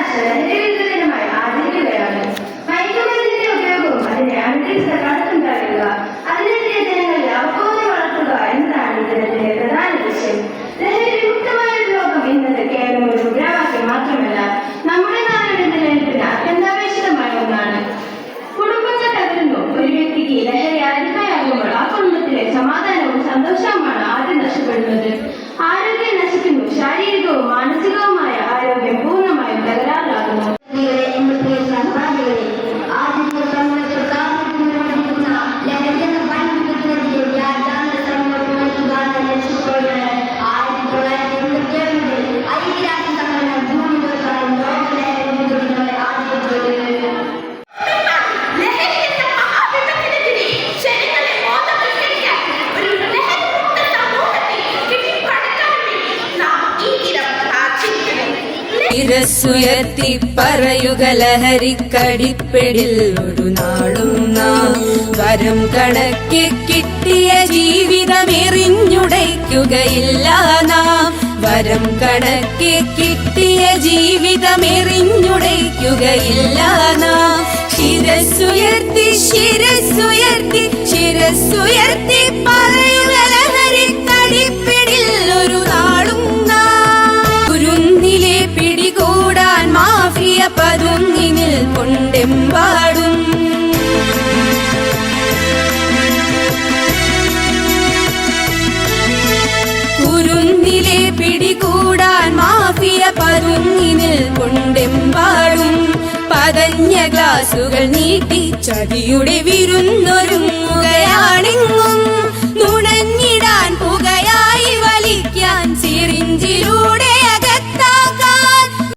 അന്താരാഷ്ട്ര ലഹരിവിരുദ്ധ ദിനമായി ആചരിക്കുകയാണ്. മയക്കുമരുന്നിന്റെ ഉപയോഗവും അതിന്റെ അനധികൃത കടത്തുണ്ടാക്കുക, അതിനെതിരെ ജനങ്ങളിൽ അവബോധം വളർത്തുക എന്നതാണ് ഈ ദിനത്തിന്റെ പ്രധാന ലക്ഷ്യം. ലഹരി വിമുക്തമായ ഒരു ലോകം എന്നത് കേവലം ഒരു മുദ്രാവാക്യം മാത്രമല്ല, നമ്മുടെ നാടിന്റെ നിലനിൽപ്പിന് അത്യന്താപേക്ഷിതമായ ഒന്നാണ്. കുടുംബങ്ങൾ തകരുന്നു. ഒരു വ്യക്തിക്ക് ലഹരി അടിമയാകുമ്പോൾ ആ കുടുംബത്തിലെ സമാധാനവും സന്തോഷവുമാണ് ആദ്യം നഷ്ടപ്പെടുന്നത്. ആരോഗ്യം നശിക്കുന്നു. ശാരീരികവും മാനസികവുമായ ആരോഗ്യം പൂർണ്ണമായും തകരാറിലാകുന്നു. ശിരസ്സുയർത്തി പറയുക ലഹരിക്കടിപ്പിടിൽ ഒരു നാളും നാം വരം കണക്കെ കിട്ടിയ ജീവിതമെറിഞ്ഞുടയ്ക്കുകയില്ല നാം. വരം കണക്കെ കിട്ടിയ ജീവിതമെറിഞ്ഞുടയ്ക്കുകയില്ല നാം. ശിരസ്സുയർത്തി ശിരസ്സുയർത്തി ശിരസ്സുയർത്തി പറയുക ലഹരിക്കടിപ്പിടിൽ ഒരു നാളും പിടികൂടാൻ മാഫിയ പതുങ്ങി നിൽക്കൊണ്ടെമ്പാടും. കുരുന്നിലെ പിടികൂടാൻ മാഫിയ പതുങ്ങി നിൽക്കൊണ്ടെമ്പാടും. പതഞ്ഞ ഗ്ലാസുകൾ നീട്ടി ചതിയുടെ വിരുന്നൊരുങ്ങുകയാണെങ്ങും.